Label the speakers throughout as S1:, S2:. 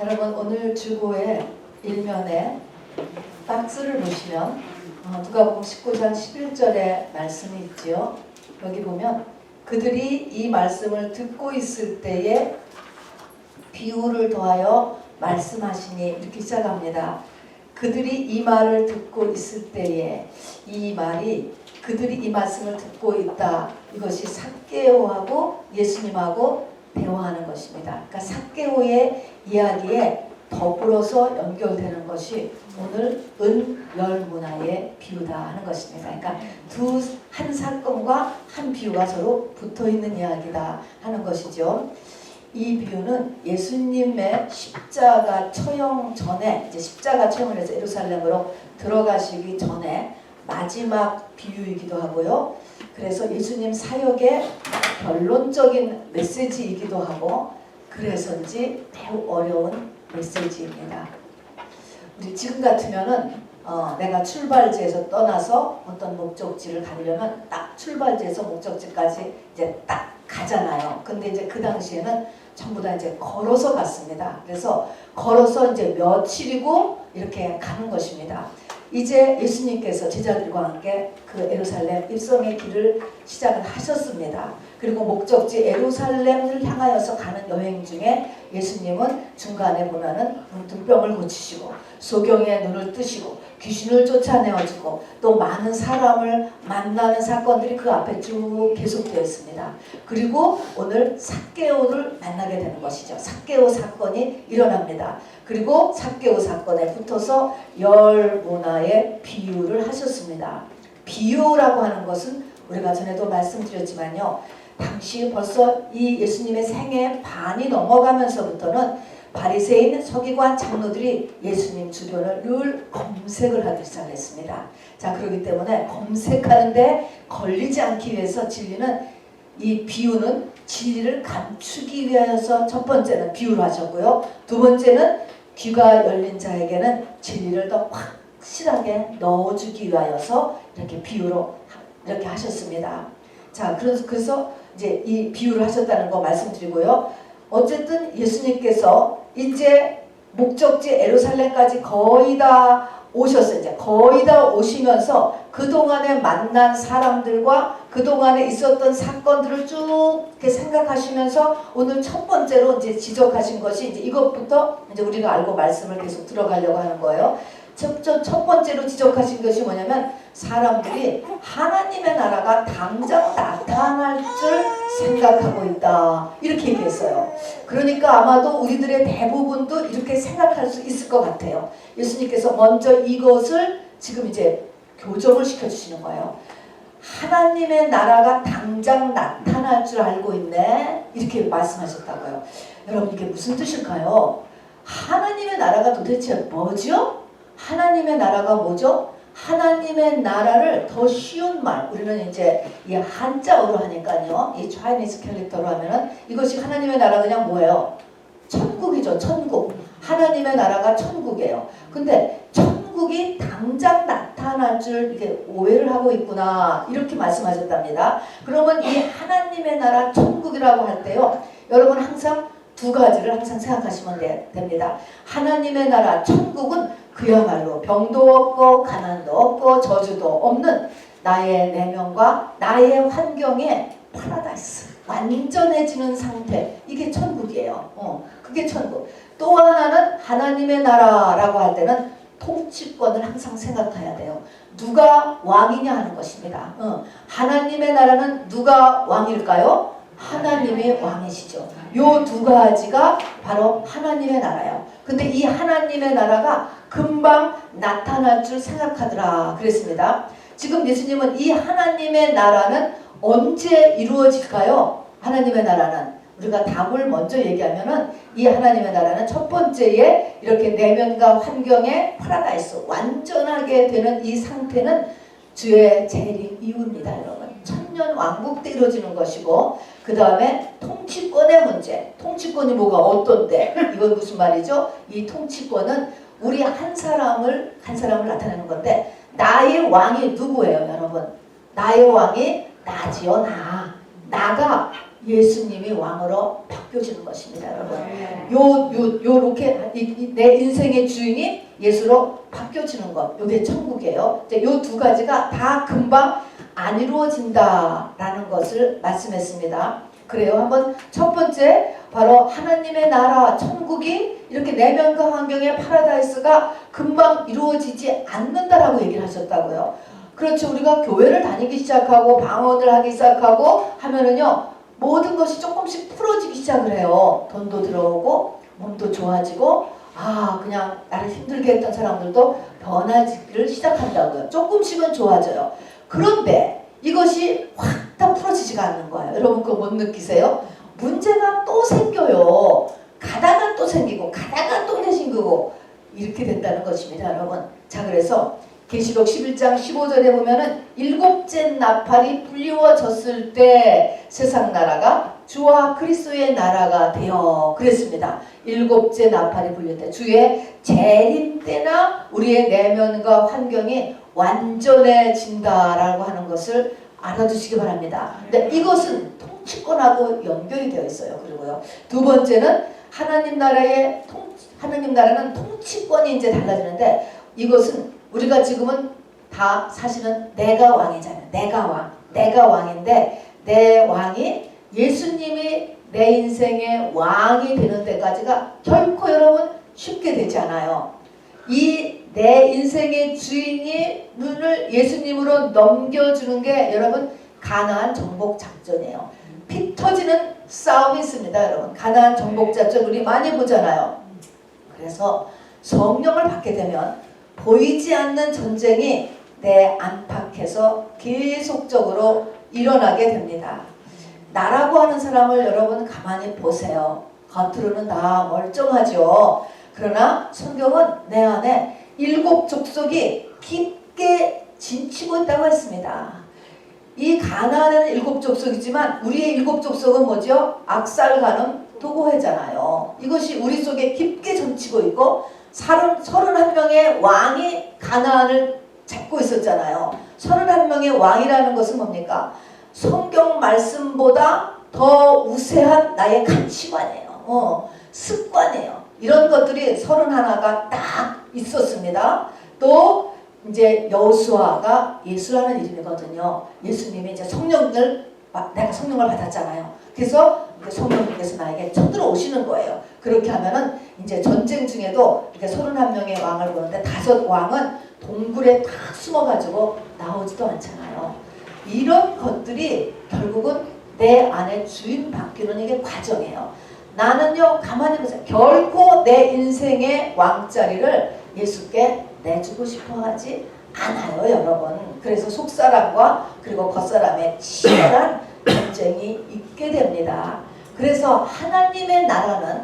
S1: 여러분 오늘 주보의 일면에 박스를 보시면 누가복음 19장 11절에 말씀이 있지요. 여기 보면 그들이 이 말씀을 듣고 있을 때에 비유를 더하여 말씀하시니 이렇게 시작합니다. 그들이 이 말을 듣고 있을 때에 이 말이 그들이 이 말씀을 듣고 있다. 이것이 삭개오하고 예수님하고 대화하는 것입니다. 그러니까 삭개오의 이야기에 더불어서 연결되는 것이 오늘 은열문화의 비유다 하는 것입니다. 그러니까 한 사건과 한 비유가 서로 붙어있는 이야기다 하는 것이죠. 이 비유는 예수님의 십자가 처형 전에 이제 십자가 처형을 해서 예루살렘으로 들어가시기 전에 마지막 비유이기도 하고요. 그래서 예수님 사역의 결론적인 메시지이기도 하고 그래서인지 매우 어려운 메시지입니다. 우리 지금 같으면은 내가 출발지에서 떠나서 어떤 목적지를 가려면 딱 출발지에서 목적지까지 이제 딱 가잖아요. 근데 이제 그 당시에는 전부 다 이제 걸어서 갔습니다. 그래서 걸어서 이제 며칠이고 이렇게 가는 것입니다. 이제 예수님께서 제자들과 함께 그 예루살렘 입성의 길을 시작을 하셨습니다. 그리고 목적지 예루살렘을 향하여서 가는 여행 중에 예수님은 중간에 보면은 문둥병을 고치시고 소경의 눈을 뜨시고 귀신을 쫓아내어주고 또 많은 사람을 만나는 사건들이 그 앞에 쭉 계속되었습니다. 그리고 오늘 삭개오를 만나게 되는 것이죠. 삭개오 사건이 일어납니다. 그리고 삭개오 사건에 붙어서 열문화의 비유를 하셨습니다. 비유라고 하는 것은 우리가 전에도 말씀드렸지만요. 당시 벌써 이 예수님의 생애 반이 넘어가면서부터는 바리새인 서기관 장로들이 예수님 주변을 늘 검색을 하기 시작했습니다. 자, 그렇기 때문에 검색하는데 걸리지 않기 위해서 진리는 이 비유는 진리를 감추기 위해서 첫 번째는 비유로 하셨고요. 두 번째는 귀가 열린 자에게는 진리를 더 확실하게 넣어주기 위하여서 이렇게 비유로 이렇게 하셨습니다. 자, 그래서 이제 이 비유를 하셨다는 거 말씀드리고요. 어쨌든 예수님께서 이제 목적지 예루살렘까지 거의 다 오셨어요. 이제 거의 다 오시면서 그동안에 만난 사람들과 그동안에 있었던 사건들을 쭉 이렇게 생각하시면서 오늘 첫 번째로 이제 지적하신 것이 이제 이것부터 이제 우리가 알고 말씀을 계속 들어가려고 하는 거예요. 첫 번째로 지적하신 것이 뭐냐면 사람들이 하나님의 나라가 당장 나타날 줄 생각하고 있다. 이렇게 얘기했어요. 그러니까 아마도 우리들의 대부분도 이렇게 생각할 수 있을 것 같아요. 예수님께서 먼저 이것을 지금 이제 교정을 시켜주시는 거예요. 하나님의 나라가 당장 나타날 줄 알고 있네. 이렇게 말씀하셨다고요. 여러분 이게 무슨 뜻일까요? 하나님의 나라가 도대체 뭐죠? 하나님의 나라가 뭐죠? 하나님의 나라를 더 쉬운 말, 우리는 이제 이 한자어로 하니까요. 이 차이니스 캘릭터로 하면은 이것이 하나님의 나라 그냥 뭐예요? 천국이죠. 천국. 하나님의 나라가 천국이에요. 근데 천국이 당장 나타날 줄 이렇게 오해를 하고 있구나. 이렇게 말씀하셨답니다. 그러면 이 하나님의 나라 천국이라고 할 때요. 여러분 항상 두 가지를 항상 생각하시면 됩니다. 하나님의 나라 천국은 그야말로 병도 없고 가난도 없고 저주도 없는 나의 내면과 나의 환경의 파라다이스, 완전해지는 상태, 이게 천국이에요. 그게 천국. 또 하나는 하나님의 나라라고 할 때는 통치권을 항상 생각해야 돼요. 누가 왕이냐 하는 것입니다. 하나님의 나라는 누가 왕일까요? 하나님의 왕이시죠. 요 두 가지가 바로 하나님의 나라예요. 근데 이 하나님의 나라가 금방 나타날 줄 생각하더라 그랬습니다. 지금 예수님은 이 하나님의 나라는 언제 이루어질까요? 하나님의 나라는 우리가 답을 먼저 얘기하면은 이 하나님의 나라는 첫 번째에 이렇게 내면과 환경의 파라다이스 완전하게 되는 이 상태는 주의 재림 이후입니다. 여러분 천년 왕국 때 이루어지는 것이고 그 다음에 통치권의 문제. 통치권이 뭐가 어떤데? 이건 무슨 말이죠? 이 통치권은 우리 한 사람을 나타내는 건데 나의 왕이 누구예요, 여러분? 나의 왕이 나지요, 나. 나가 예수님이 왕으로 바뀌어지는 것입니다, 여러분. 요렇게 내 인생의 주인이 예수로 바뀌어지는 것, 이게 천국이에요. 요 두 가지가 다 금방 안 이루어진다라는 것을 말씀했습니다. 그래요. 한번 첫 번째 바로 하나님의 나라 천국이 이렇게 내면과 환경의 파라다이스가 금방 이루어지지 않는다라고 얘기를 하셨다고요. 그렇죠. 우리가 교회를 다니기 시작하고 방언을 하기 시작하고 하면은요, 모든 것이 조금씩 풀어지기 시작을 해요. 돈도 들어오고 몸도 좋아지고, 그냥 나를 힘들게 했던 사람들도 변화지기를 시작한다고요. 조금씩은 좋아져요. 그런데 이것이 확 다 풀어지지가 않는 거예요. 여러분 그거 못 느끼세요? 문제가 또 생겨요. 가다가 또 생기고 가다가 또 생기고 이렇게 된다는 것입니다, 여러분. 자, 그래서 계시록 11장 15절에 보면은 일곱째 나팔이 불리워졌을 때 세상 나라가 주와 그리스도의 나라가 되어 그랬습니다. 일곱째 나팔이 불릴 때 주의 재림 때나 우리의 내면과 환경이 완전해진다라고 하는 것을 알아두시기 바랍니다. 근데 이것은 통치권하고 연결이 되어 있어요. 그리고요, 두 번째는 하나님 나라는 통치권이 이제 달라지는데, 이것은 우리가 지금은 다 사실은 내가 왕이잖아요. 내가 왕인데, 내 왕이 예수님이 내 인생의 왕이 되는 데까지가 결코 여러분 쉽게 되지 않아요. 이 내 인생의 주인이 눈을 예수님으로 넘겨주는 게 여러분 가나안 정복 작전이에요. 피 터지는 싸움이 있습니다, 여러분. 가나안 정복 작전 우리 많이 보잖아요. 그래서 성령을 받게 되면 보이지 않는 전쟁이 내 안팎에서 계속적으로 일어나게 됩니다. 나라고 하는 사람을 여러분 가만히 보세요. 겉으로는 다 멀쩡하죠. 그러나 성경은 내 안에 일곱 족속이 깊게 진치고 있다고 했습니다. 이 가나안은 일곱 족속이지만 우리의 일곱 족속은 뭐죠? 악살 가는 도고해잖아요. 이것이 우리 속에 깊게 전치고 있고 31명의 왕이 가나안을 잡고 있었잖아요. 31명의 왕이라는 것은 뭡니까? 성경 말씀보다 더 우세한 나의 가치관이에요. 습관이에요. 이런 것들이 31가 딱 있었습니다. 또 이제 여호수아가 예수라는 이름이거든요. 예수님이 이제 내가 성령을 받았잖아요. 그래서 성령님께서 나에게 쳐들어오시는 거예요. 그렇게 하면은 이제 전쟁 중에도 이렇게 31명의 왕을 보는데 5왕은 동굴에 딱 숨어가지고 나오지도 않잖아요. 이런 것들이 결국은 내 안에 주인 바뀌는 이게 과정이에요. 나는요, 가만히 보세요. 결코 내 인생의 왕자리를 예수께 내주고 싶어 하지 않아요, 여러분. 그래서 속사람과 그리고 겉사람의 치열한 전쟁이 있게 됩니다. 그래서 하나님의 나라는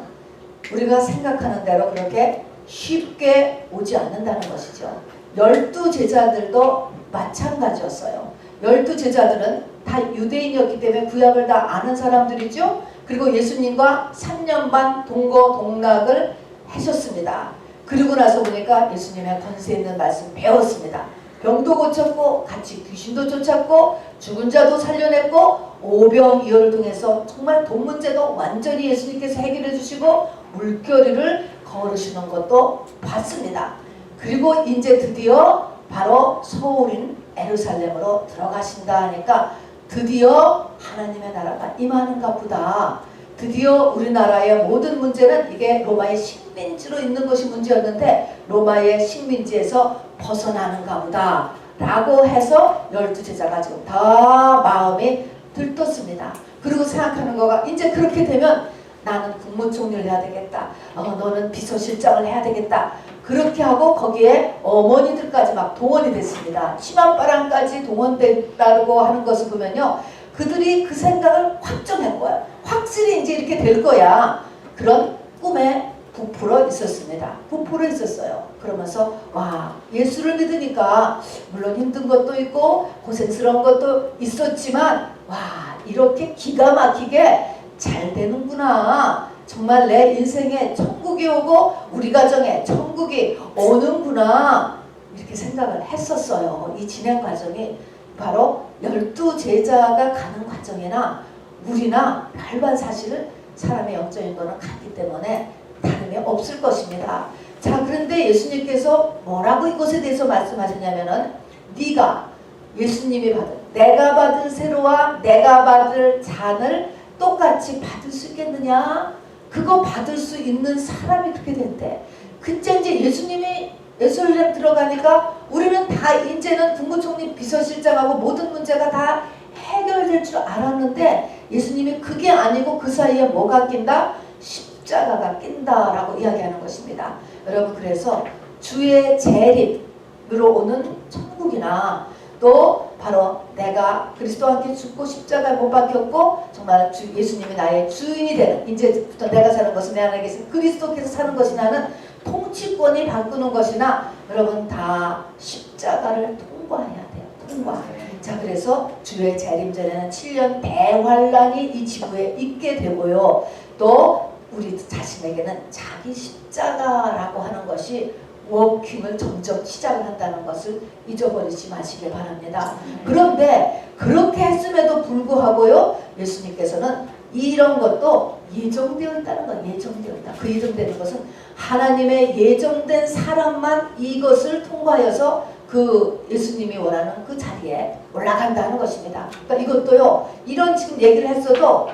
S1: 우리가 생각하는 대로 그렇게 쉽게 오지 않는다는 것이죠. 12제자들도 마찬가지였어요. 12제자들은 다 유대인이었기 때문에 구약을 다 아는 사람들이죠. 그리고 예수님과 3년 반 동거동락을 하셨습니다. 그리고 나서 보니까 예수님의 권세 있는 말씀 배웠습니다. 병도 고쳤고 같이 귀신도 쫓았고 죽은 자도 살려냈고 오병이어를 통해서 정말 돈 문제도 완전히 예수님께서 해결해 주시고 물결이를 걸으시는 것도 봤습니다. 그리고 이제 드디어 바로 서울인 예루살렘으로 들어가신다 하니까 드디어 하나님의 나라가 임하는가 보다. 드디어 우리나라의 모든 문제는 이게 로마의 식민지로 있는 것이 문제였는데 로마의 식민지에서 벗어나는가 보다 라고 해서 12제자가 지금 다 마음이 들떴습니다. 그리고 생각하는 거가 이제 그렇게 되면 나는 국무총리를 해야 되겠다. 너는 비서실장을 해야 되겠다. 그렇게 하고 거기에 어머니들까지 막 동원이 됐습니다. 치맛바람까지 동원됐다고 하는 것을 보면요. 그들이 그 생각을 확정한 거야. 확실히 이제 이렇게 될 거야. 그런 꿈에 부풀어 있었습니다. 부풀어 있었어요. 그러면서 와, 예수를 믿으니까 물론 힘든 것도 있고 고생스러운 것도 있었지만 와, 이렇게 기가 막히게 잘 되는구나. 정말 내 인생에 천국이 오고 우리 가정에 천국이 오는구나. 이렇게 생각을 했었어요. 이 진행 과정이 바로 12제자가 가는 과정이나 물이나 별반 사실을 사람의 영적 인도는 같기 때문에 다름이 없을 것입니다. 자, 그런데 예수님께서 뭐라고 이것에 대해서 말씀하셨냐면은 네가 예수님이 받은 내가 받은 세로와 내가 받을 잔을 똑같이 받을 수 있겠느냐? 그거 받을 수 있는 사람이 그렇게 됐대. 그때 이제 예수님이 예루살렘 들어가니까 우리는 다 이제는 국무총리 비서실장하고 모든 문제가 다 해결될 줄 알았는데 예수님이 그게 아니고 그 사이에 뭐가 낀다? 십자가가 낀다라고 이야기하는 것입니다. 여러분, 그래서 주의 재림으로 오는 천국이나 또 바로 내가 그리스도와 함께 죽고 십자가에 못 박혔고 정말 예수님이 나의 주인이 되는, 이제부터 내가 사는 것은 내 안에 계신 그리스도께서 사는 것이나는 통치권이 바꾸는 것이나 여러분 다 십자가를 통과해야 돼요. 통과. 자, 그래서 주의 재림 전에는 7년 대환란이 이 지구에 있게 되고요. 또 우리 자신에게는 자기 십자가라고 하는 것이 워킹을 점점 시작을 한다는 것을 잊어버리지 마시길 바랍니다. 그런데 그렇게 했음에도 불구하고요, 예수님께서는 이런 것도 예정되어 있다는 건 예정되어 있다. 그 예정되는 것은 하나님의 예정된 사람만 이것을 통과하여서 그 예수님이 원하는 그 자리에 올라간다는 것입니다. 그러니까 이것도요, 이런 지금 얘기를 했어도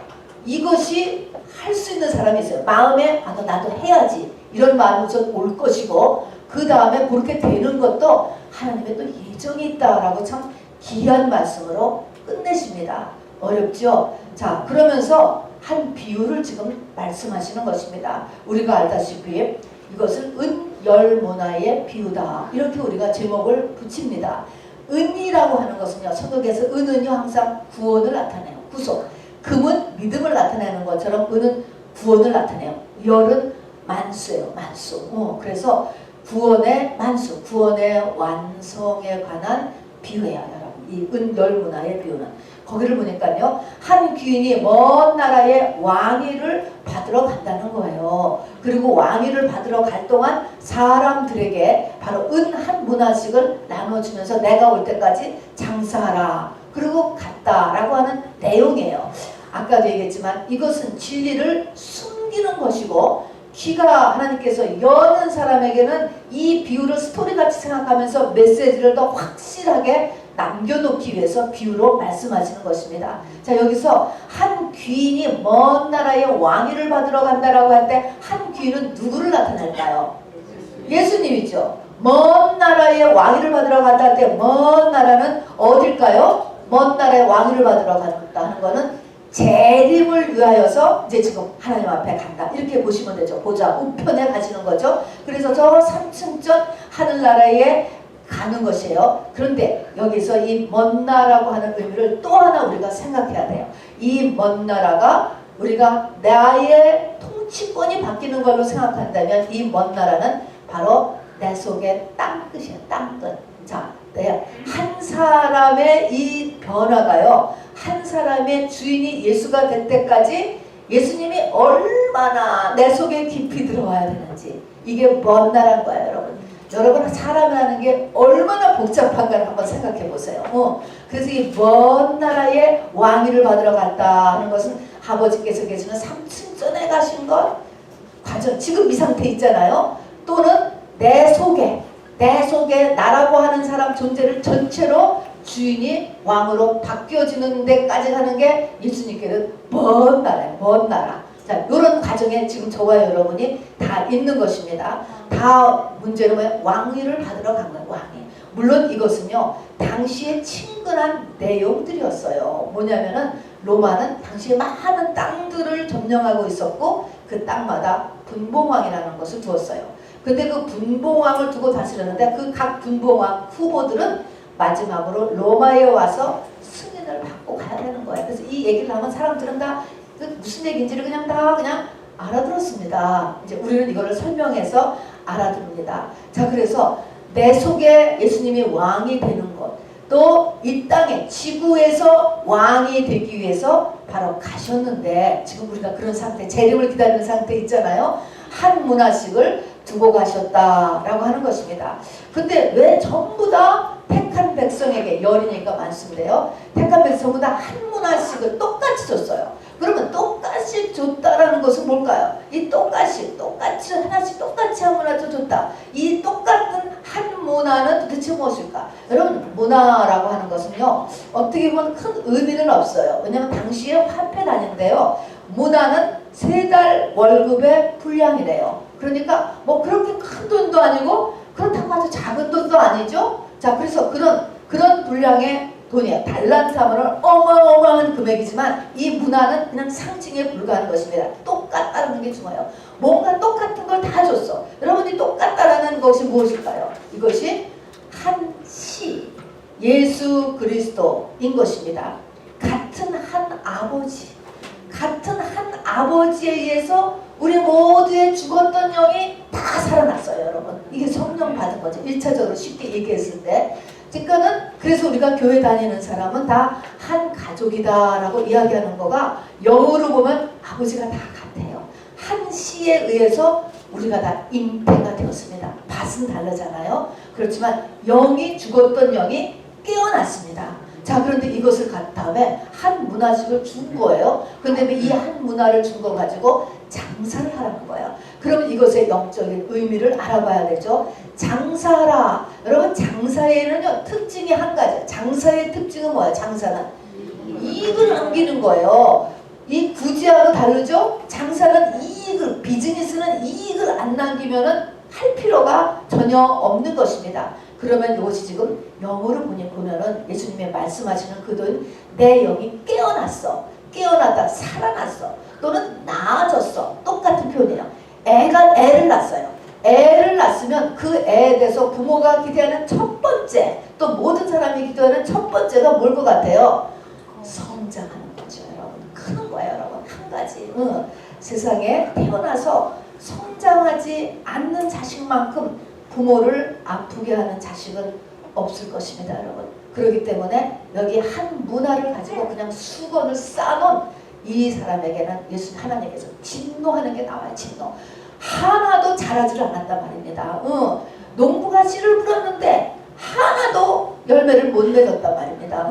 S1: 이것이 할 수 있는 사람이 있어요. 마음에 나도 해야지 이런 마음이 우선 올 것이고 그 다음에 그렇게 되는 것도 하나님의 또 예정이 있다라고 참 귀한 말씀으로 끝내십니다. 어렵죠? 자, 그러면서 한 비유를 지금 말씀하시는 것입니다. 우리가 알다시피 이것을 은열문화의 비유다, 이렇게 우리가 제목을 붙입니다. 은이라고 하는 것은요, 성경에서 은은요 항상 구원을 나타내요. 구속. 금은 믿음을 나타내는 것처럼 은은 구원을 나타내요. 열은 만수예요. 만수. 그래서 구원의 만수, 구원의 완성에 관한 비유예요, 여러분. 이 은열문화의 비유는. 거기를 보니까요, 한 귀인이 먼 나라의 왕위를 받으러 간다는 거예요. 그리고 왕위를 받으러 갈 동안 사람들에게 바로 은 한 문화씩을 나눠주면서 내가 올 때까지 장사하라. 그리고 갔다라고 하는 내용이에요. 아까도 얘기했지만 이것은 진리를 숨기는 것이고, 귀가 하나님께서 여는 사람에게는 이 비유를 스토리같이 생각하면서 메시지를 더 확실하게 남겨놓기 위해서 비유로 말씀하시는 것입니다. 자, 여기서 한 귀인이 먼 나라의 왕위를 받으러 간다라고 할 때 한 귀인은 누구를 나타낼까요? 예수님이죠. 먼 나라의 왕위를 받으러 간다 할 때 먼 나라는 어딜까요? 먼 나라의 왕위를 받으러 간다 하는 거는 재림을 위하여서 이제 지금 하나님 앞에 간다, 이렇게 보시면 되죠. 보좌 우편에 가시는 거죠. 그래서 저 3층전 하늘나라에 가는 것이에요. 그런데 여기서 이 먼 나라고 하는 의미를 또 하나 우리가 생각해야 돼요. 이 먼 나라가 우리가 나의 통치권이 바뀌는 걸로 생각한다면 이 먼 나라는 바로 내 속의 땅끝이에요. 땅끝. 자, 한 사람의 이 변화가요, 한 사람의 주인이 예수가 될 때까지 예수님이 얼마나 내 속에 깊이 들어와야 되는지, 이게 먼 나라인 거예요, 여러분. 여러분, 사람이라는 게 얼마나 복잡한가를 한번 생각해 보세요. 그래서 이 먼 나라의 왕위를 받으러 갔다 하는 것은 아버지께서 계시는 3층전에 가신 것 과정, 지금 이 상태 있잖아요. 또는 내 속에 나라고 하는 사람 존재를 전체로 주인이 왕으로 바뀌어지는 데까지 가는 게 예수님께는 먼 나라예요. 먼 나라. 자, 이런 과정에 지금 저와 여러분이 다 있는 것입니다. 다 문제는 뭐예요? 왕위를 받으러 간 거예요. 왕위. 물론 이것은요, 당시에 친근한 내용들이었어요. 뭐냐면은 로마는 당시에 많은 땅들을 점령하고 있었고 그 땅마다 분봉왕이라는 것을 두었어요. 근데 그 분봉왕을 두고 다스렸는데 그 각 분봉왕 후보들은 마지막으로 로마에 와서 승인을 받고 가야 되는 거예요. 그래서 이 얘기를 하면 사람들은 다 무슨 얘기인지를 그냥 알아들었습니다. 이제 우리는 이거를 설명해서 알아듭니다. 자, 그래서 내 속에 예수님이 왕이 되는 것, 또 이 땅에 지구에서 왕이 되기 위해서 바로 가셨는데, 지금 우리가 그런 상태, 재림을 기다리는 상태 있잖아요. 한 문화씩을 두고 가셨다라고 하는 것입니다. 근데 왜 전부 다 택한 백성에게 열이니까 많습니다요. 택한 백성보다 한 문화씩을 똑같이 줬어요. 그러면 똑같이 줬다라는 것은 뭘까요? 이 똑같이 하나씩 똑같이 한 문화도 줬다. 이 똑같은 한 문화는 도대체 무엇일까? 여러분, 문화라고 하는 것은요, 어떻게 보면 큰 의미는 없어요. 왜냐하면 당시에 화폐가 아닌데요, 문화는 3달 월급의 분량이래요. 그러니까 뭐 그렇게 큰 돈도 아니고 그렇다고 아주 작은 돈도 아니죠. 자, 그래서 그런 분량의 돈이에요. 달란트 하면 어마어마한 금액이지만 이 문화는 그냥 상징에 불과한 것입니다. 똑같다는 게 중요해요. 뭔가 똑같은 걸 다 줬어. 여러분이 똑같다라는 것이 무엇일까요? 이것이 한 시, 예수 그리스도인 것입니다. 같은 한 아버지, 같은 한 아버지에 의해서 우리 모두의 죽었던 영이 다 살아났어요, 여러분. 이게 성령 받은 거죠. 1차적으로 쉽게 얘기했을 때. 그러니까는 그래서 우리가 교회 다니는 사람은 다 한 가족이다라고 이야기하는 거가 영어로 보면 아버지가 다 같아요. 한 시에 의해서 우리가 다 잉태가 되었습니다. 밭은 다르잖아요. 그렇지만 영이 죽었던 영이 깨어났습니다. 자, 그런데 이것을 갖 다음에 한 문화식을 준 거예요. 그런데 이 한 문화를 준 거 가지고 장사를 하라는 거예요. 그럼 이것의 영적인 의미를 알아봐야 되죠. 장사라. 여러분, 장사에는요, 특징이 한 가지. 장사의 특징은 뭐예요? 장사는 이익을 남기는 거예요. 이 구제하고 다르죠? 장사는 이익을, 비즈니스는 이익을 안 남기면은 할 필요가 전혀 없는 것입니다. 그러면 이것이 지금 영어로 보면은 예수님의 말씀하시는 그들, 내 영이 깨어났어. 깨어났다. 살아났어. 또는 나아졌어. 똑같은 표현이에요. 애가 애를 낳았어요. 애를 낳았으면 그 애에 대해서 부모가 기대하는 첫 번째, 또 모든 사람이 기도하는 첫 번째가 뭘 것 같아요? 성장하는 거죠, 여러분. 크는 거예요, 여러분. 한 가지. 세상에 태어나서 성장하지 않는 자식만큼 부모를 아프게 하는 자식은 없을 것입니다, 여러분. 그렇기 때문에 여기 한 문화를 가지고 그냥 수건을 쌓아놓은 이 사람에게는 예수 하나님께서 진노하는 게 나와요. 진노. 하나도 자라지를 않았단 말입니다. 농부가 씨를 뿌렸는데 하나도 열매를 못 맺었단 말입니다.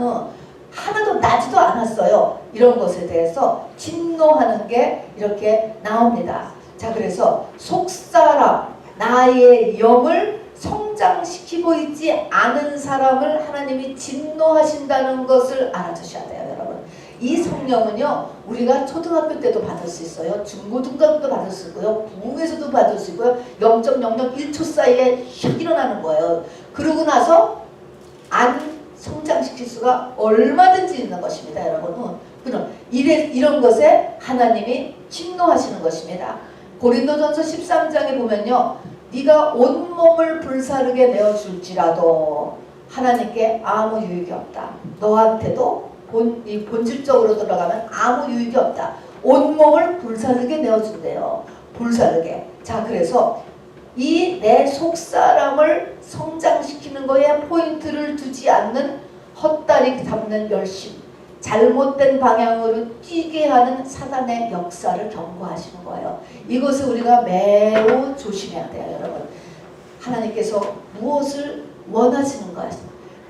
S1: 하나도 나지도 않았어요. 이런 것에 대해서 진노하는 게 이렇게 나옵니다. 자, 그래서 속사람, 나의 영을 성장시키고 있지 않은 사람을 하나님이 진노하신다는 것을 알아두셔야 돼요, 여러분. 이 성령은요, 우리가 초등학교 때도 받을 수 있어요. 중고등학교도 받을 수 있고요. 부흥에서도 받을 수 있고요. 0.001초 사이에 샥 일어나는 거예요. 그러고 나서 안 성장시킬 수가 얼마든지 있는 것입니다, 여러분. 그럼 이런 것에 하나님이 진노하시는 것입니다. 고린도전서 13장에 보면요, 네가 온몸을 불사르게 내어줄지라도 하나님께 아무 유익이 없다. 너한테도 본질적으로 들어가면 아무 유익이 없다. 온몸을 불사르게 내어준대요. 불사르게. 자, 그래서 이 내 속사람을 성장시키는 거에 포인트를 두지 않는 헛다리 잡는 열심, 잘못된 방향으로 뛰게 하는 사단의 역사를 경고하시는 거예요. 이것을 우리가 매우 조심해야 돼요, 여러분. 하나님께서 무엇을 원하시는가?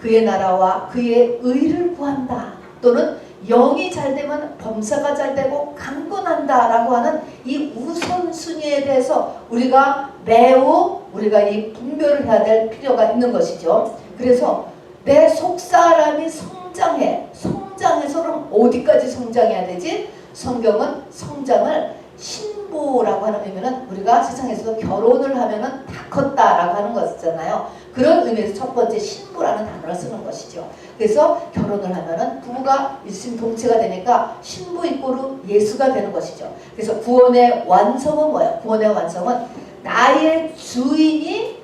S1: 그의 나라와 그의 의를 구한다. 또는 영이 잘 되면 범사가 잘 되고 강건한다 라고 하는 이 우선순위에 대해서 우리가 이 분별을 해야 될 필요가 있는 것이죠. 그래서 내 속사람이 성장해서 그럼 어디까지 성장해야 되지? 성경은 성장을 신부라고 하는 의미는 우리가 세상에서도 결혼을 하면은 다 컸다라고 하는 것이잖아요. 그런 의미에서 첫 번째 신부라는 단어를 쓰는 것이죠. 그래서 결혼을 하면은 부부가 일심동체가 되니까 신부 이꼬르 예수가 되는 것이죠. 그래서 구원의 완성은 뭐예요? 구원의 완성은 나의 주인이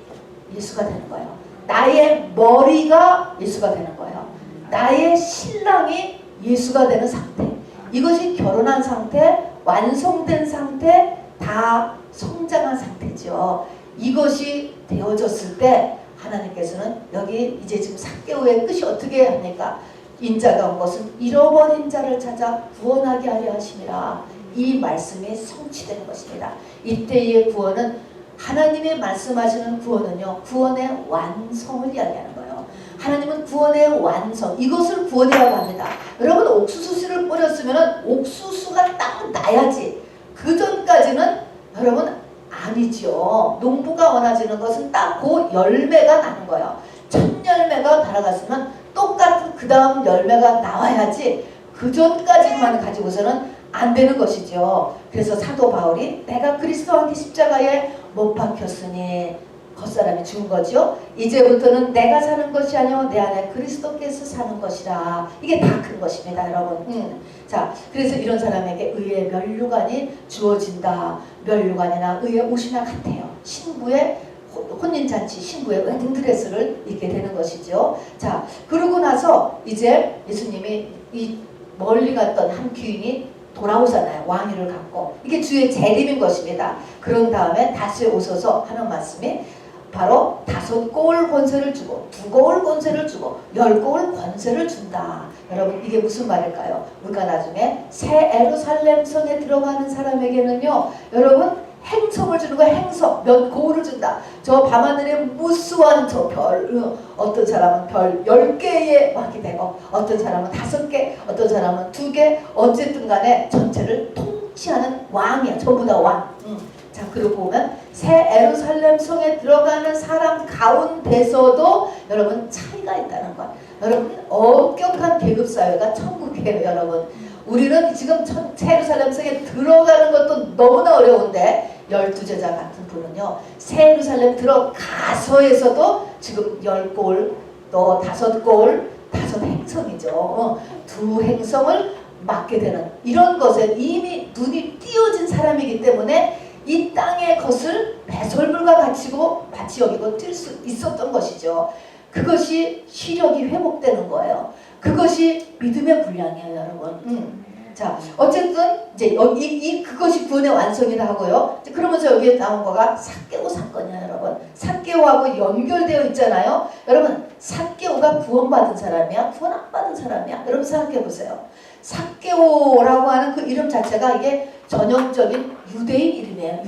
S1: 예수가 되는 거예요. 나의 머리가 예수가 되는 거예요. 나의 신랑이 예수가 되는 상태. 이것이 결혼한 상태, 완성된 상태, 다 성장한 상태죠. 이것이 되어졌을 때 하나님께서는 여기 이제 지금 삭개오의 끝이 어떻게 합니까? 인자가 온 것은 잃어버린 자를 찾아 구원하게 하려 하심이라. 이 말씀이 성취되는 것입니다. 이때의 구원은 하나님의 말씀하시는 구원은요, 구원의 완성을 이야기하는 거예요. 하나님은 구원의 완성, 이것을 구원이라고 합니다. 여러분 옥수수씨를 뿌렸으면 옥수수가 딱 나야지. 그 전까지는 여러분 아니죠. 농부가 원하시는 것은 딱 그 열매가 나는 거예요. 첫 열매가 달아갔으면 똑같은 그 다음 열매가 나와야지 그 전까지만 가지고서는 안 되는 것이죠. 그래서 사도 바울이 내가 그리스도와 함께 십자가에 못 박혔으니 겉사람이 죽은 거죠. 이제부터는 내가 사는 것이 아니오 내 안에 그리스도께서 사는 것이라. 이게 다 큰 것입니다, 여러분. 자, 그래서 이런 사람에게 의의 면류관이 주어진다. 면류관이나 의의 옷이나 같아요. 신부의 혼인잔치, 신부의 웨딩드레스를 입게 되는 것이죠. 자, 그러고 나서 이제 예수님이 이 멀리 갔던 한 귀인이 돌아오잖아요. 왕위를 갖고. 이게 주의 재림인 것입니다. 그런 다음에 다시 오셔서 하는 말씀이 바로 5고을 권세를 주고 2고을 권세를 주고 10고을 권세를 준다. 여러분 이게 무슨 말일까요? 우리가 나중에 새 예루살렘 성에 들어가는 사람에게는요, 여러분 행성을 주는 거야. 행성 몇 고을을 준다. 저 밤하늘에 무수한 저 별, 어떤 사람은 별 10개에 막이 되고 어떤 사람은 5개, 어떤 사람은 2개, 어쨌든 간에 전체를 통치하는 왕이야. 전부 다 왕. 자, 그리고 보면 새 예루살렘 성에 들어가는 사람 가운데서도 여러분 차이가 있다는 것. 여러분 엄격한 계급사회가 천국이에요. 여러분 우리는 지금 새 예루살렘 성에 들어가는 것도 너무나 어려운데 12제자 같은 분은요, 새 예루살렘 들어가서에서도 지금 10고을 또 5고을 5행성이죠. 2행성을 맡게 되는 이런 것에 이미 눈이 띄어진 사람이기 때문에 이 땅의 것을 배설물과 같이 여기고 뛸 수 있었던 것이죠. 그것이 시력이 회복되는 거예요. 그것이 믿음의 분량이에요, 여러분. 자, 어쨌든 이제 그것이 구원의 완성이라 하고요. 그러면서 여기에 나온 거가 삭개오 사건이에요, 여러분. 삭개오하고 연결되어 있잖아요. 여러분, 삭개오가 구원받은 사람이야? 구원 안 받은 사람이야? 여러분 생각해 보세요. 삭개오라고 하는 그 이름 자체가 이게 전형적인 유대인 이름이에요.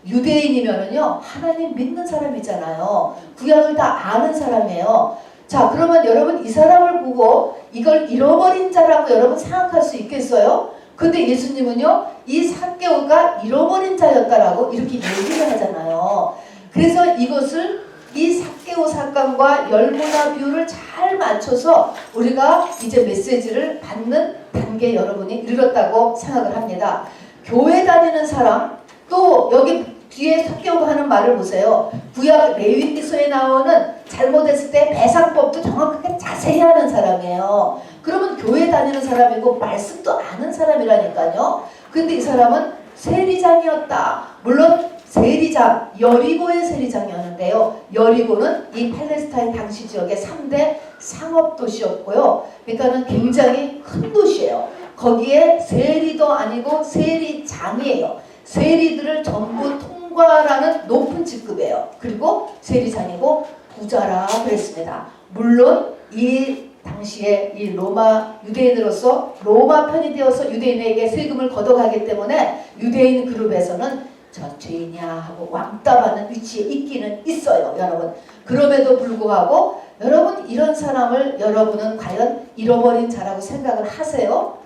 S1: 유대인이면은요, 하나님 믿는 사람이잖아요. 구약을 다 아는 사람이에요. 자, 그러면 여러분 이 사람을 보고 이걸 잃어버린 자라고 여러분 생각할 수 있겠어요? 근데 예수님은요, 이 삭개오가 잃어버린 자였다라고 이렇게 얘기를 하잖아요. 그래서 이것을 이 삭개오 사건과 열무나 비유를 잘 맞춰서 우리가 이제 메시지를 받는 단계에 여러분이 이르렀다고 생각을 합니다. 교회 다니는 사람, 또 여기 뒤에 삭개오가 하는 말을 보세요. 구약 레위기서에 나오는 잘못했을 때 배상법도 정확하게 자세히 하는 사람이에요. 그러면 교회 다니는 사람이고 말씀도 아는 사람이라니까요. 근데 이 사람은 세리장이었다. 물론 세리장, 여리고의 세리장이었는데요. 여리고는 이 팔레스타인 당시 지역의 3대 상업도시였고요. 그러니까는 굉장히 큰 도시예요. 거기에 세리도 아니고 세리장이에요. 세리들을 전부 통과라는 높은 직급이에요. 그리고 세리장이고 부자라 그랬습니다. 물론 이 당시에 이 로마 유대인으로서 로마 편이 되어서 유대인에게 세금을 걷어가기 때문에 유대인 그룹에서는 저 죄인이야 하고 왕따 받는 위치에 있기는 있어요, 여러분. 그럼에도 불구하고 여러분 이런 사람을 여러분은 과연 잃어버린 자라고 생각을 하세요?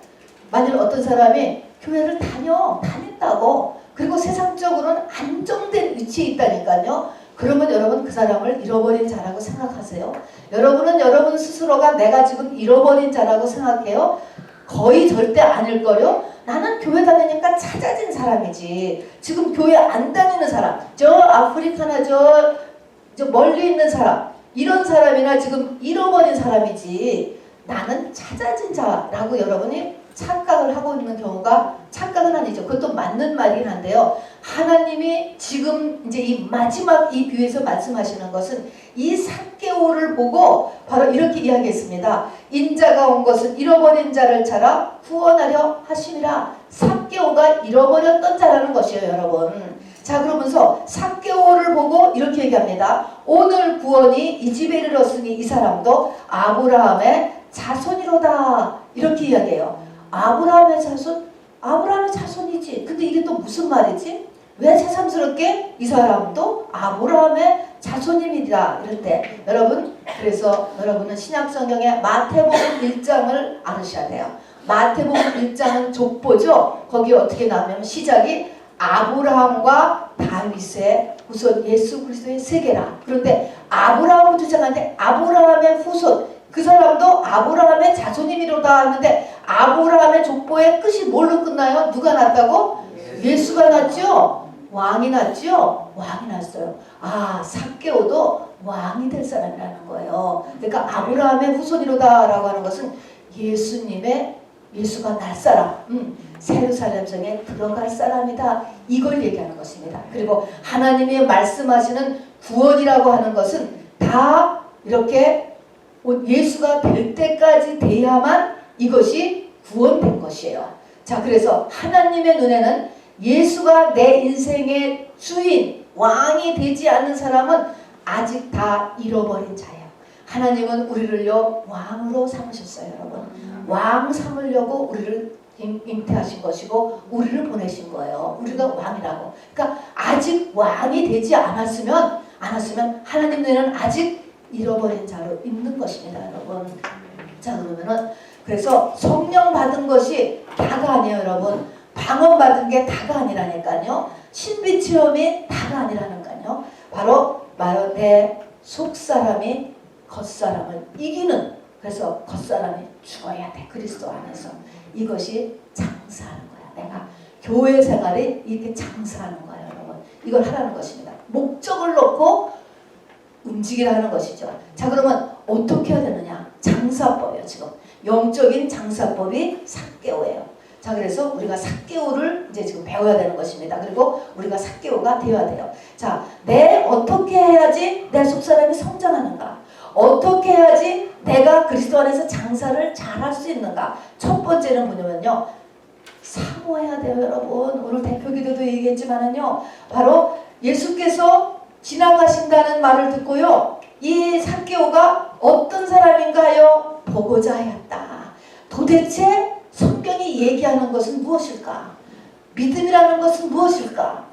S1: 만일 어떤 사람이 교회를 다닌다고 그리고 세상적으로는 안정된 위치에 있다니까요. 그러면 여러분 그 사람을 잃어버린 자라고 생각하세요? 여러분은 여러분 스스로가 내가 지금 잃어버린 자라고 생각해요? 거의 절대 아닐 거요. 나는 교회 다니니까 찾아진 사람이지. 지금 교회 안 다니는 사람, 저 아프리카나 저 멀리 있는 사람, 이런 사람이나 지금 잃어버린 사람이지. 나는 찾아진 자라고 여러분이 착각을 하고 있는 경우가, 착각은 아니죠. 그것도 맞는 말이긴 한데요. 하나님이 지금 이제 이 마지막 이 비유에서 말씀하시는 것은 이 삭개오를 보고 바로 이렇게 이야기했습니다. 인자가 온 것은 잃어버린 자를 찾아 구원하려 하심이라. 삭개오가 잃어버렸던 자라는 것이에요, 여러분. 자, 그러면서 삭개오를 보고 이렇게 얘기합니다. 오늘 구원이 이 집에 이르렀으니 이 사람도 아브라함의 자손이로다. 이렇게 이야기해요. 아브라함의 자손? 아브라함의 자손이지. 근데 이게 또 무슨 말이지? 왜 새삼스럽게 이 사람도 아브라함의 자손 자손입니다. 이럴 때 여러분, 그래서 여러분은 신약성경의 마태복음 1장을 알으셔야 돼요. 마태복음 1장은 족보죠. 거기 어떻게 나오냐면 시작이 아브라함과 다윗의 후손 예수 그리스도의 세계라. 그런데 아브라함부터 시작하는데 아브라함의 후손, 그 사람도 아브라함의 자손이로다 하는데 아브라함의 족보의 끝이 뭘로 끝나요? 누가 났다고? 예수가 났죠? 왕이 났죠? 왕이 났어요. 아, 삭개오도 왕이 될 사람이라는 거예요. 그러니까 아브라함의 후손이로다 라고 하는 것은 예수가 날 사람, 세루살렘 성에 들어갈 사람이다, 이걸 얘기하는 것입니다. 그리고 하나님이 말씀하시는 구원이라고 하는 것은 다 이렇게 예수가 될 때까지 돼야만 이것이 구원된 것이에요. 자, 그래서 하나님의 눈에는 예수가 내 인생의 주인, 왕이 되지 않는 사람은 아직 다 잃어버린 자예요. 하나님은 우리를요 왕으로 삼으셨어요. 여러분, 왕 삼으려고 우리를 잉태하신 것이고 우리를 보내신 거예요. 우리가 왕이라고. 그러니까 아직 왕이 되지 않았으면 하나님 눈에는 아직 잃어버린 자로 있는 것입니다. 여러분, 자, 그러면은 그래서 성령 받은 것이 다가 아니에요. 여러분, 방언 받은 게 다가 아니라니까요. 신비 체험이 다가 아니라니까요. 바로 내 속사람이 겉사람을 이기는, 그래서 겉사람이 죽어야 돼. 그리스도 안에서. 이것이 장사하는 거야. 내가 교회 생활이 이렇게 장사하는 거예요. 여러분, 이걸 하라는 것입니다. 목적을 놓고 움직이라는 것이죠. 자, 그러면 어떻게 해야 되느냐? 장사법이에요. 지금 영적인 장사법이 삭개오예요. 자, 그래서 우리가 삭개오를 이제 지금 배워야 되는 것입니다. 그리고 우리가 삭개오가 되어야 돼요. 자, 어떻게 해야지 내 속사람이 성장하는가? 어떻게 해야지 내가 그리스도 안에서 장사를 잘할 수 있는가? 첫 번째는 뭐냐면요, 사모해야 돼요. 여러분, 오늘 대표기도도 얘기했지만은요, 바로 예수께서 지나가신다는 말을 듣고요, 이 삭개오가 어떤 사람인가요? 보고자 하였다. 도대체 성경이 얘기하는 것은 무엇일까? 믿음이라는 것은 무엇일까?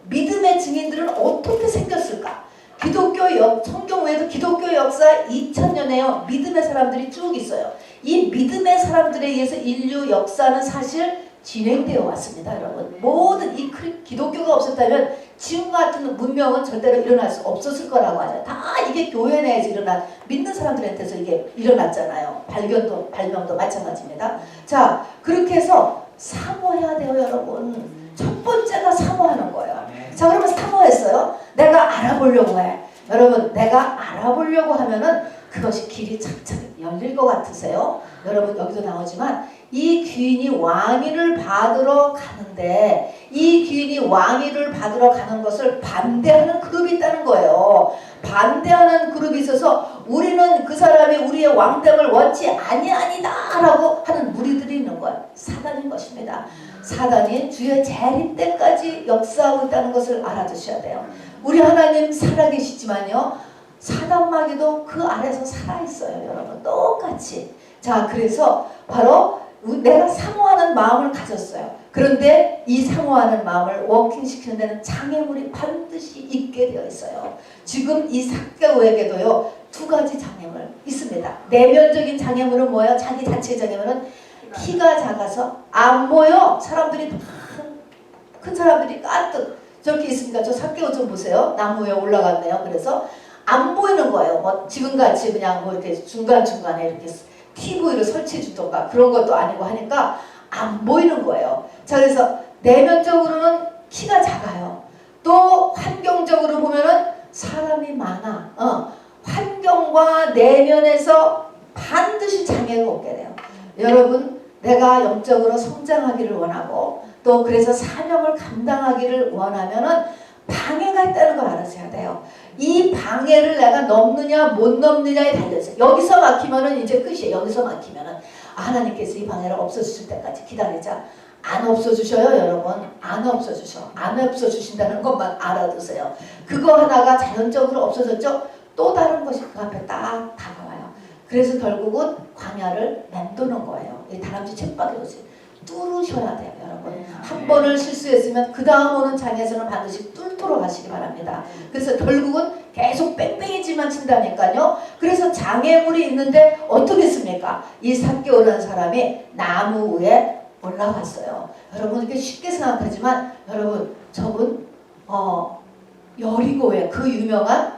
S1: 믿음의 증인들은 어떻게 생겼을까? 성경 외에도 기독교 역사 2000년에요. 믿음의 사람들이 쭉 있어요. 이 믿음의 사람들에 의해서 인류 역사는 사실 진행되어 왔습니다. 여러분, 모든 이 기독교가 없었다면 지금 같은 문명은 절대로 일어날 수 없었을 거라고 하죠. 다 이게 교회 내에서 믿는 사람들한테서 이게 일어났잖아요. 발명도 마찬가지입니다. 자, 그렇게 해서 사모해야 돼요. 여러분, 첫 번째가 사모하는 거예요. 자, 그러면 사모했어요. 내가 알아보려고 해. 여러분, 내가 알아보려고 하면은 그것이 길이 착착 열릴 것 같으세요? 여러분, 여기도 나오지만 이 귀인이 왕위를 받으러 가는데, 이 귀인이 왕위를 받으러 가는 것을 반대하는 그룹이 있다는 거예요. 반대하는 그룹이 있어서 우리는 그 사람이 우리의 왕됨을 원치 아니하니다 라고 하는 무리들이 있는 거예요. 사단인 것입니다. 사단이 주의 재림 때까지 역사하고 있다는 것을 알아두셔야 돼요. 우리 하나님 살아계시지만요, 사단마귀도 그 아래서 살아있어요. 여러분, 똑같이. 자, 그래서 바로 내가 사모하는 마음을 가졌어요. 그런데 이 사모하는 마음을 워킹시키는 데는 장애물이 반드시 있게 되어 있어요. 지금 이 삭개오에게도요, 두 가지 장애물 있습니다. 내면적인 장애물은 뭐예요? 자기 자체의 장애물은 키가 작아서 안 보여. 사람들이 큰 사람들이 가득 저렇게 있으니까 저 삭개오 좀 보세요. 나무 위에 올라갔네요. 그래서 안 보이는 거예요. 뭐 지금같이 그냥 뭐 이렇게 중간중간에 이렇게 TV를 설치해 주던가 그런 것도 아니고 하니까 안 보이는 거예요. 자, 그래서 내면적으로는 키가 작아요. 또 환경적으로 보면은 사람이 많아. 환경과 내면에서 반드시 장애가 오게 돼요. 여러분, 내가 영적으로 성장하기를 원하고 또 그래서 사명을 감당하기를 원하면은 방해가 있다는 걸 알아셔야 돼요. 이 방해를 내가 넘느냐 못 넘느냐에 달려있어요. 여기서 막히면은 이제 끝이에요. 여기서 막히면은 하나님께서 이 방해를 없애주실 때까지 기다리자. 안 없어주셔요, 여러분. 안 없어주셔. 안 없어주신다는 것만 알아두세요. 그거 하나가 자연적으로 없어졌죠? 또 다른 것이 그 앞에 딱 다가와요. 그래서 결국은 광야를 맴도는 거예요. 이 다람쥐 쳇바퀴 뚫으셔야 돼요, 여러분. 한 번을 실수했으면 그 다음 오는 장에서는 반드시 뚫도록 하시기 바랍니다. 그래서 결국은 계속 뺑뺑이질만 친다니까요. 그래서 장애물이 있는데 어떻겠습니까? 이 삭개오라는 사람이 나무 위에 올라갔어요. 여러분 이렇게 쉽게 생각하지만 여러분 저분 여리고의 그 유명한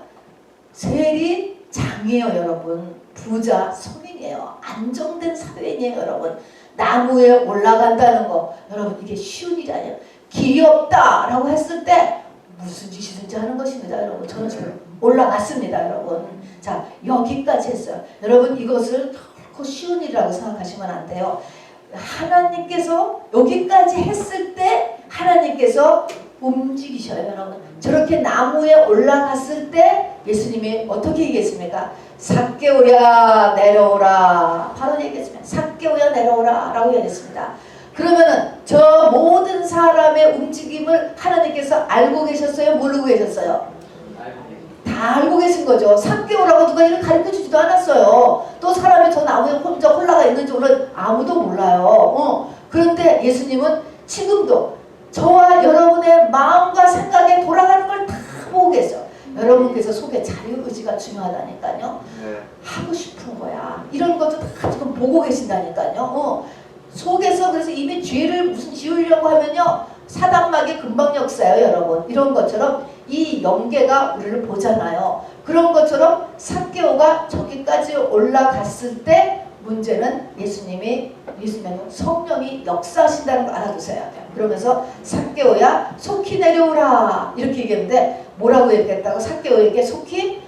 S1: 세리 장이에요, 여러분. 부자 서민이에요. 안정된 사회인이에요, 여러분. 나무에 올라간다는 거 여러분 이게 쉬운 일이 아니에요. 길이 없다라고 했을 때 무슨 짓이든지 하는 것입니다, 여러분. 저는 지금 올라갔습니다, 여러분. 자, 여기까지 했어요. 여러분 이것을 결코 쉬운 일이라고 생각하시면 안 돼요. 하나님께서 여기까지 했을 때 하나님께서 움직이셔요, 여러분. 저렇게 나무에 올라갔을 때 예수님이 어떻게 얘기했습니까? 삭개오야 내려오라. 바로 얘기했습니다. 삭개오야 내려오라 라고 얘기했습니다. 그러면은 저 모든 사람의 움직임을 하나님께서 알고 계셨어요? 모르고 계셨어요? 다 알고 계신 거죠. 삭개오라고 누가 이를 가르쳐 주지도 않았어요. 또 사람이 저 나무에 혼자 올라가 있는지 아무도 몰라요. 그런데 예수님은 지금도 저와 여러분의 마음과 생각에 돌아가는 걸 다 보고 계세요. 여러분께서 속에 자유의지가 중요하다니까요. 하고 싶은 거야. 이런 것도 다 지금 보고 계신다니까요. 속에서 그래서 이미 죄를 무슨 지으려고 하면요. 사단막이 금방 역사예요, 여러분. 이런 것처럼 이 영계가 우리를 보잖아요. 그런 것처럼 삭개오가 저기까지 올라갔을 때 문제는 예수님의 성령이 역사하신다는 걸 알아두셔야 돼요. 그러면서 삭개오야 속히 내려오라 이렇게 얘기했는데 뭐라고 얘기했다고? 삭개오에게 속히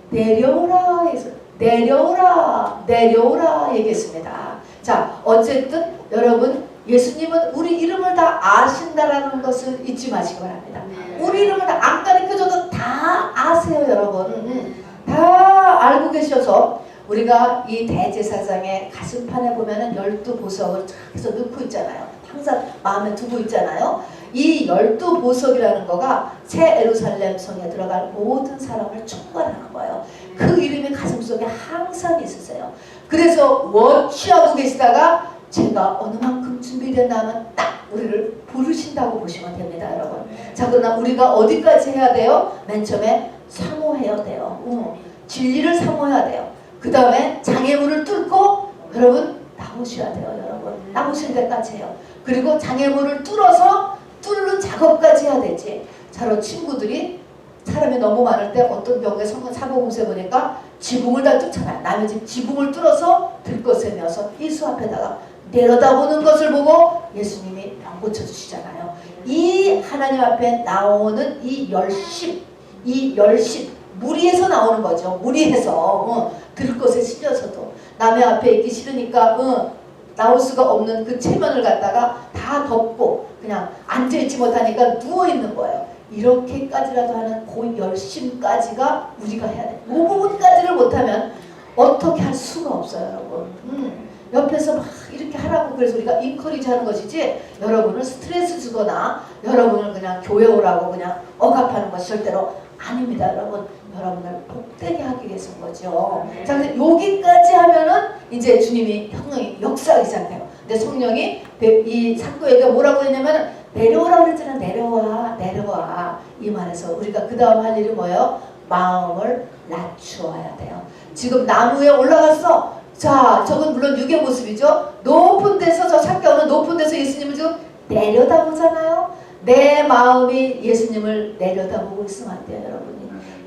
S1: 내려오라 해서 내려오라 얘기했습니다. 자, 어쨌든 여러분 예수님은 우리 이름을 다 아신다라는 것을 잊지 마시기 바랍니다. 우리 이름을 다 안 가르쳐줘도 다 아세요, 여러분. 다 알고 계셔서 우리가 이 대제사장의 가슴판에 보면은 12보석을 쫙 해서 넣고 있잖아요. 항상 마음에 두고 있잖아요. 이 12보석이라는 거가 새 예루살렘 성에 들어갈 모든 사람을 총괄하는 거예요. 그 이름이 가슴속에 항상 있으세요. 그래서 워치하고 계시다가 제가 어느 만큼 준비됐나 하면 딱 우리를 부르신다고 보시면 됩니다, 여러분. 자, 그러나 우리가 어디까지 해야 돼요? 맨 처음에 사모해야 돼요. 진리를 사모해야 돼요. 그 다음에 장애물을 뚫고 여러분 나오셔야 돼요, 여러분. 나오실 때까지 해요. 그리고 장애물을 뚫어서 뚫는 작업까지 해야 되지. 자로 친구들이 사람이 너무 많을 때 어떤 경우에 사고공세 보니까 지붕을 다 뚫잖아요. 남의 집 지붕을 뚫어서 들것에 메어서 예수 앞에다가 내려다보는 것을 보고 예수님이 병 고쳐주시잖아요. 이 하나님 앞에 나오는 이 열심 무리에서 나오는 거죠. 무리에서 들것에 실려서도 남의 앞에 있기 싫으니까 나올 수가 없는 그 체면을 갖다가 다 덮고 그냥 앉아있지 못하니까 누워있는 거예요. 이렇게까지라도 하는 그 열심까지가 우리가 해야 돼요. 그 부분까지를 못하면 어떻게 할 수가 없어요, 여러분. 옆에서 막 이렇게 하라고 그래서 우리가 인커리지 하는 것이지 여러분을 스트레스 주거나 여러분을 그냥 교회 오라고 그냥 억압하는 것이 절대로 아닙니다, 여러분. 여러분을 복되게 하기 위해서인 거죠. 자, 근데 여기까지 하면은 이제 주님이 성령이 역사하기 시작해요. 근데 성령이 이 삭개오에게 뭐라고 했냐면 내려오라고 그랬잖아. 내려와. 이 말에서 우리가 그 다음 할 일이 뭐예요? 마음을 낮추어야 돼요. 지금 나무에 올라갔어. 자, 저건 물론 육의 모습이죠. 높은 데서 저 삭개오는 높은 데서 예수님을 지금 내려다보잖아요. 내 마음이 예수님을 내려다보고 있으면 안 돼요, 여러분이.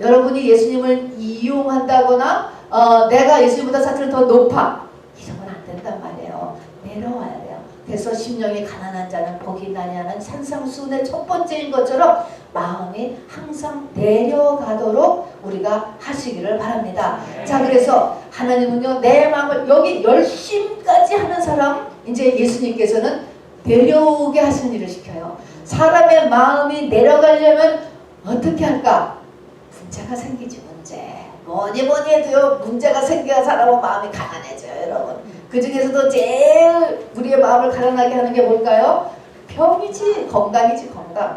S1: 여러분이 예수님을 이용한다거나 내가 예수님보다 사실은 더 높아 이러면 안 된단 말이에요. 내려와야 돼요. 그래서 심령이 가난한 자는 복이 나니 하는 산상수훈의 첫 번째인 것처럼 마음이 항상 내려가도록 우리가 하시기를 바랍니다. 자, 그래서 하나님은요 내 마음을 여기 열심까지 하는 사람 이제 예수님께서는 내려오게 하시는 일을 시켜요. 사람의 마음이 내려가려면 어떻게 할까? 문제가 생기지. 문제. 뭐니 해도요 문제가 생겨야 사람은 마음이 가난해져요, 여러분. 그 중에서도 제일 우리의 마음을 가난하게 하는 게 뭘까요? 병이지. 건강이지.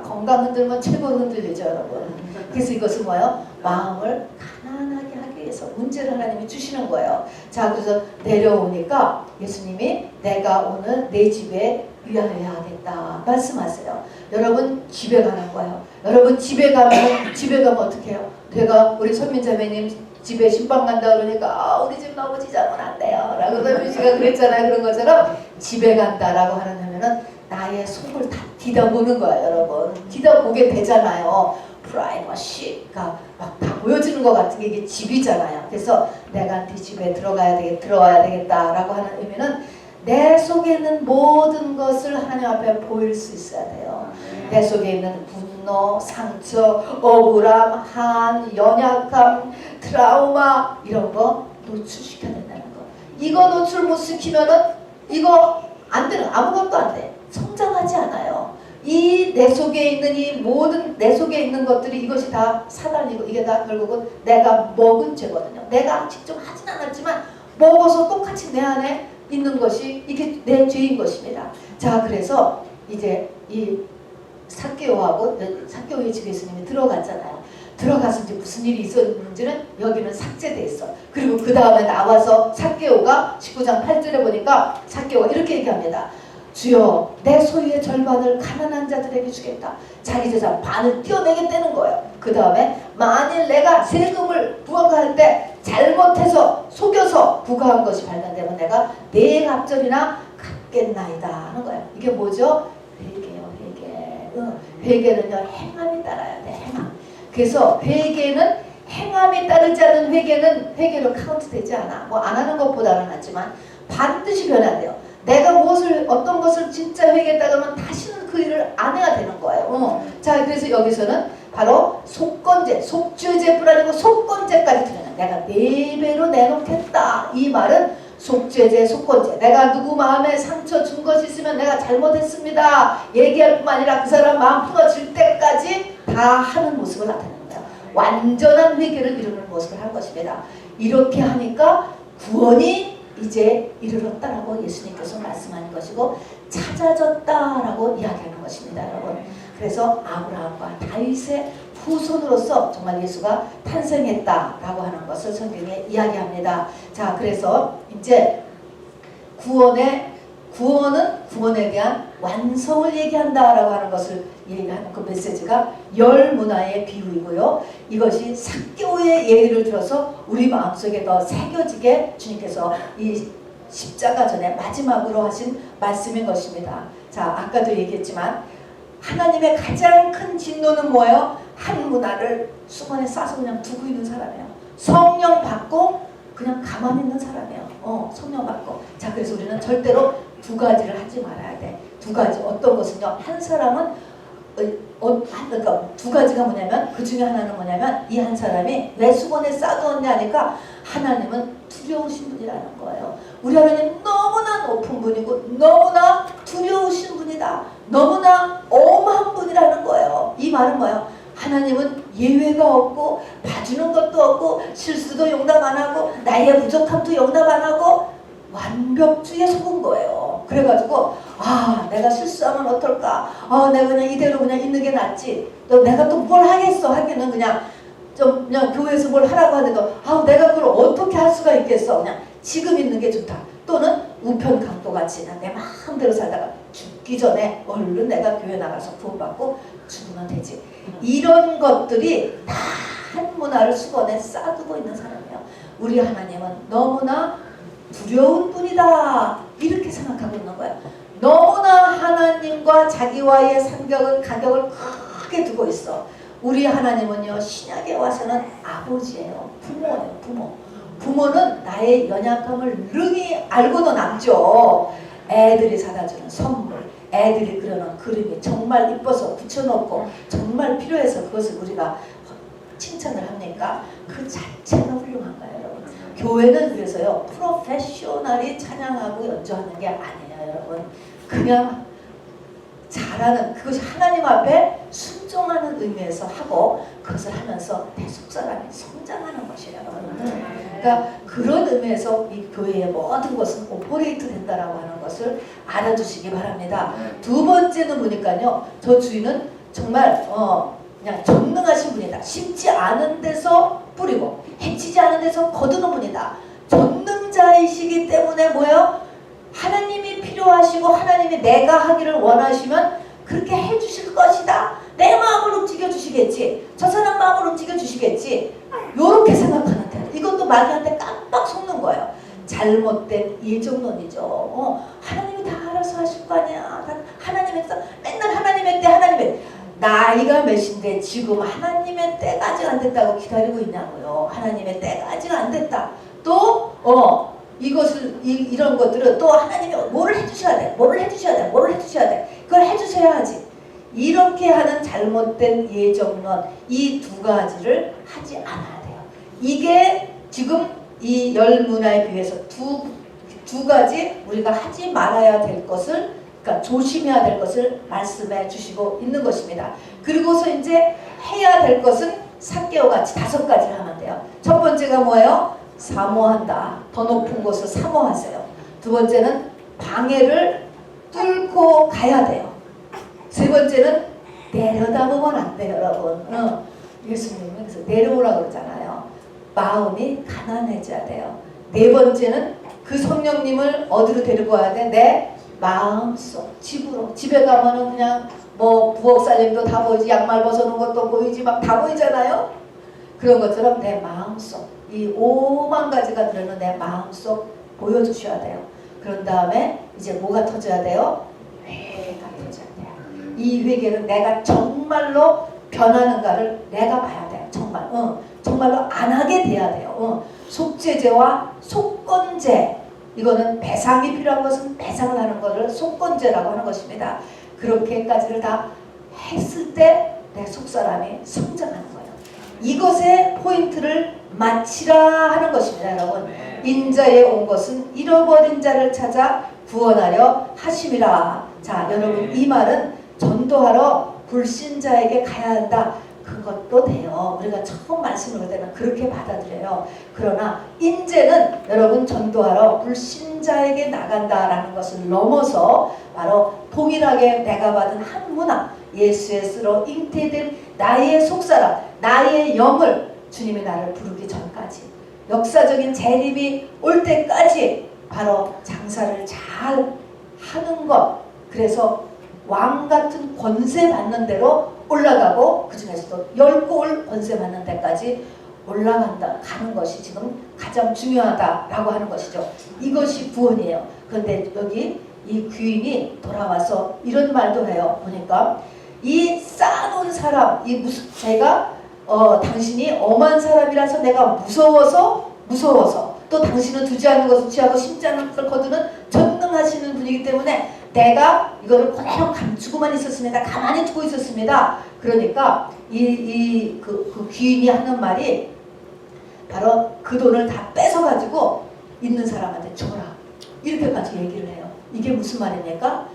S1: 건강 흔들면 최고 흔들리죠, 여러분. 그래서 이것은 뭐예요? 마음을 가난하게 하기 해결하기 위해서 문제를 하나님이 주시는 거예요. 자, 그래서 내려오니까 예수님이 내가 오늘 내 집에 위하여야겠다 말씀하세요. 여러분 집에 가는 거예요. 여러분 집에 가면 어떻게 해요? 제가 우리 선민자매님 집에 신방 간다 그러니까 우리 집 너무 지자면 안 돼요 라고 선민 씨가 그랬잖아요. 그런 것처럼 집에 간다라고 하면은 나의 속을 다 뒤다보는 거야. 여러분 뒤다보게 되잖아요. 프라이버시가 막 다 보여지는 것 같은 게 이게 집이잖아요. 그래서 내가 네 집에 들어와야 되겠다라고 하는 의미는 내 속에 있는 모든 것을 하나님 앞에 보일 수 있어야 돼요. 내 속에 있는 분노, 상처, 억울함, 한, 연약함, 트라우마 이런 거 노출시켜야 된다는 거. 이거 노출 못 시키면은 이거 안 되는, 아무것도 안 돼. 성장하지 않아요. 이 내 속에 있는 이 모든 내 속에 있는 것들이 이것이 다 사단이고 이게 다 결국은 내가 먹은 죄거든요. 내가 직접 하진 않았지만 먹어서 똑같이 내 안에 있는 것이 이게 내 죄인 것입니다. 자, 그래서 이제 이 삭개오의 집에 예수님이 들어갔잖아요. 들어가서 이제 무슨 일이 있었는지는 여기는 삭제돼 있어. 그리고 그 다음에 나와서 삭개오가 19장 8절에 보니까 삭개오가 이렇게 얘기합니다. 주여 내 소유의 절반을 가난한 자들에게 주겠다. 자기 재산 반을 떼어내겠다는 거예요. 그 다음에 만일 내가 세금을 부과할 때 잘못해서 속여서 부과한 것이 발견되면 내가 내 갑절이나 갚겠나이다 하는 거예요. 이게 뭐죠? 회개요. 회개는요 행함이 따라야 돼. 행함. 그래서 회개는 행함이 따르지 않는 회개는 회개로 카운트 되지 않아. 뭐 안 하는 것보다는 낫지만 반드시 변화돼요. 내가 어떤 것을 진짜 회개했다 그러면 다시는 그 일을 안 해야 되는 거예요. 자, 그래서 여기서는 바로 속건제, 속죄제뿐 아니고 속건제까지 드리는, 내가 4배로 내놓겠다. 이 말은 속죄제, 속건제. 내가 누구 마음에 상처 준 것이 있으면 내가 잘못했습니다. 얘기할 뿐만 아니라 그 사람 마음 풀어질 때까지 다 하는 모습을 나타내는 거예요. 완전한 회개를 이루는 모습을 한 것입니다. 이렇게 하니까 구원이 이제 이르렀다라고 예수님께서 말씀하는 것이고 찾아졌다라고 이야기하는 것입니다. 여러분. 그래서 아브라함과 다윗의 후손으로서 정말 예수가 탄생했다라고 하는 것을 성경에 이야기합니다. 자, 그래서 이제 구원은 구원에 대한 완성을 얘기한다라고 하는 것을 얘기하는 그 메시지가 열 문화의 비유이고요. 이것이 삭개오의 예를 들어서 우리 마음속에 더 새겨지게 주님께서 이 십자가 전에 마지막으로 하신 말씀인 것입니다. 자, 아까도 얘기했지만 하나님의 가장 큰 진노는 뭐예요? 한 문화를 수건에 싸서 그냥 두고 있는 사람이에요. 성령 받고 그냥 가만히 있는 사람이에요. 성령 받고. 자, 그래서 우리는 절대로 두 가지를 하지 말아야 돼. 두 가지. 어떤 것은요. 한 사람은 그러니까 두 가지가 뭐냐면 그 중에 하나는 뭐냐면 이 한 사람이 왜 수건에 싸두었냐 하니까 하나님은 두려우신 분이라는 거예요. 우리 하나님 너무나 높은 분이고 너무나 두려우신 분이다. 너무나 엄한 분이라는 거예요. 이 말은 뭐예요? 하나님은 예외가 없고 봐주는 것도 없고 실수도 용납 안 하고 나의 부족함도 용납 안 하고 완벽주의에 속은 거예요. 그래가지고 내가 실수하면 어떨까? 내가 그냥 이대로 그냥 있는 게 낫지. 내가 또 뭘 하겠어? 하기는 그냥 그냥 교회에서 뭘 하라고 하는데 내가 그걸 어떻게 할 수가 있겠어? 그냥 지금 있는 게 좋다. 또는 우편강도같이 내 마음대로 살다가 죽기 전에 얼른 내가 교회 나가서 구원받고 죽으면 되지. 이런 것들이 다 한 문화를 수건에 싸두고 있는 사람이에요. 우리 하나님은 너무나 두려운 분이다. 이렇게 생각하고 있는 거예요. 너무나 하나님과 자기와의 가격을 크게 두고 있어. 우리 하나님은요, 신약에 와서는 아버지예요. 부모예요. 부모는 나의 연약함을 능히 알고도 남죠. 애들이 사다 주는 선물, 애들이 그려놓은 그림이 정말 이뻐서 붙여놓고 정말 필요해서 그것을 우리가 칭찬을 합니까? 그 자체가 훌륭한 거예요, 여러분. 교회는 그래서요, 프로페셔널이 찬양하고 연주하는 게 아니에요, 여러분. 그냥 잘하는, 그것이 하나님 앞에 순종하는 의미에서 하고 그것을 하면서 내 속사람이 성장하는 것이에요, 여러분. 그러니까 그런 의미에서 이 교회의 모든 것은 오퍼레이트 된다라고 하는 것을 알아주시기 바랍니다. 두 번째는 보니까요, 저 주인은 정말 그냥 전능하신 분이다. 심지 않은 데서 뿌리고 미치지 않은 데서 거두는 분이다. 전능자이시기 때문에 뭐예요? 하나님이 필요하시고 하나님이 내가 하기를 원하시면 그렇게 해주실 것이다. 내 마음을 움직여 주시겠지. 저 사람 마음을 움직여 주시겠지. 요렇게 생각하는 태도. 이것도 마귀한테 깜빡 속는 거예요. 잘못된 이중론이죠. 하나님이 다 알아서 하실 거 아니야. 하나님의 맨날 하나님의 때 하나님의 나이가 몇인데 지금 하나님의 때가 아직 안 됐다고 기다리고 있냐고요. 하나님의 때가 아직 안 됐다. 또 이런 것들은 또 하나님이 뭐를 해주셔야 돼. 뭐를 해주셔야 돼. 뭐를 해주셔야 돼. 그걸 해주셔야 하지. 이렇게 하는 잘못된 예정론 이 두 가지를 하지 않아야 돼요. 이게 지금 이 열 문화에 비해서 두 가지 우리가 하지 말아야 될 것을, 그러니까 조심해야 될 것을 말씀해 주시고 있는 것입니다. 그리고서 이제 해야 될 것은 삭개와 같이 5가지를 하면 돼요. 첫 번째가 뭐예요? 사모한다. 더 높은 곳을 사모하세요. 두 번째는 방해를 뚫고 가야 돼요. 세 번째는 내려다보면 안 돼요, 여러분. 예수님은 그래서 내려오라고 그러잖아요. 마음이 가난해져야 돼요. 네 번째는 그 성령님을 어디로 데리고 와야 돼? 내 마음속, 집으로. 집에 가면은 그냥 뭐 부엌 살림도 다 보이지, 양말 벗어놓은 것도 보이지, 막 다 보이잖아요. 그런 것처럼 내 마음속, 이 5만 가지가 들어있는 내 마음속 보여주셔야 돼요. 그런 다음에 이제 뭐가 터져야 돼요? 회개가 터져야 돼요. 이 회개는 내가 정말로 변하는가를 내가 봐야 돼요. 정말. 정말로 안 하게 돼야 돼요. 속죄죄와 속건죄. 이거는 배상이 필요한 것은 배상을 하는 것을 속건죄라고 하는 것입니다. 그렇게까지를 다 했을 때 내 속사람이 성장하는 거예요. 이것의 포인트를 맞히라 하는 것입니다, 여러분. 인자에 온 것은 잃어버린 자를 찾아 구원하려 하심이라. 자, 여러분, 이 말은 전도하러 불신자에게 가야 한다. 그것도 돼요. 우리가 처음 말씀을 할 때는 그렇게 받아들여요. 그러나 인제는 여러분 전도하러 불신자에게 나간다라는 것을 넘어서 바로 동일하게 내가 받은 한 문화, 예수의 쓰러 잉태된 나의 속사람, 나의 영을 주님이 나를 부르기 전까지, 역사적인 재림이 올 때까지 바로 장사를 잘 하는 것. 그래서 왕 같은 권세 받는 대로 올라가고 그 중에서도 10골 권세 받는 데까지 올라간다 가는 것이 지금 가장 중요하다라고 하는 것이죠. 이것이 구원이에요. 그런데 여기 이 귀인이 돌아와서 이런 말도 해요. 보니까 이 쌓아놓은 사람, 이 제가 당신이 엄한 사람이라서 내가 무서워서 또 당신은 두지 않는 것을 취하고 심지 않는 것을 거두는 전능하시는 분이기 때문에 내가 이거를 그대로 감추고만 있었습니다. 가만히 두고 있었습니다. 그러니까 그 귀인이 하는 말이 바로 그 돈을 다 뺏어가지고 있는 사람한테 줘라. 이렇게까지 얘기를 해요. 이게 무슨 말입니까?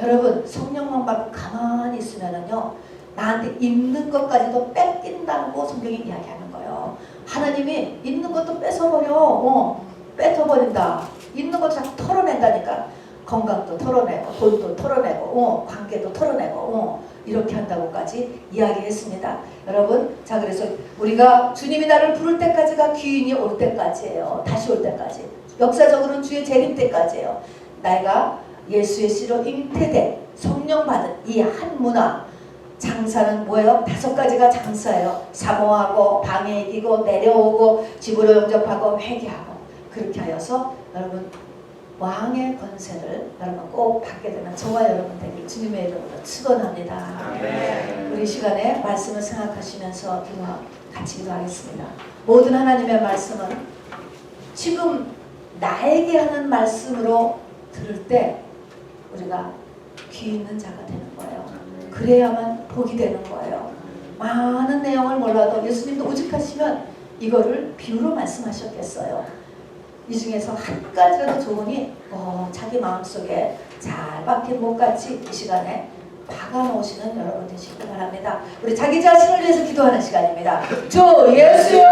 S1: 여러분, 성령만 받고 가만히 있으면은요, 나한테 있는 것까지도 뺏긴다고 성경이 이야기하는 거예요. 하나님이 있는 것도 뺏어버려. 뺏어버린다. 있는 것도 자꾸 털어낸다니까. 건강도 털어내고 돈도 털어내고 관계도 털어내고 이렇게 한다고까지 이야기했습니다. 여러분, 자, 그래서 우리가 주님이 나를 부를 때까지가 귀인이 올 때까지예요. 다시 올 때까지. 역사적으로는 주의 재림 때까지예요. 내가 예수의 씨로 잉태된 성령 받은 이 한 문화. 장사는 뭐예요? 5가지가 장사예요. 사모하고 방해 이기고 내려오고 집으로 영접하고 회개하고. 그렇게 하여서 여러분, 왕의 권세를 여러분 꼭 받게 되면 저와 여러분 되길 주님의 이름으로 축원합니다. 우리 시간에 말씀을 생각하시면서 같이 기도하겠습니다. 모든 하나님의 말씀은 지금 나에게 하는 말씀으로 들을 때 우리가 귀 있는 자가 되는 거예요. 그래야만 복이 되는 거예요. 많은 내용을 몰라도 예수님도 오직하시면 이거를 비유로 말씀하셨겠어요. 이 중에서 한 가지라도 좋으니 자기 마음속에 잘 박힌 못같이 이 시간에 박아놓으시는 여러분 되시기 바랍니다. 우리 자기 자신을 위해서 기도하는 시간입니다. 주 예수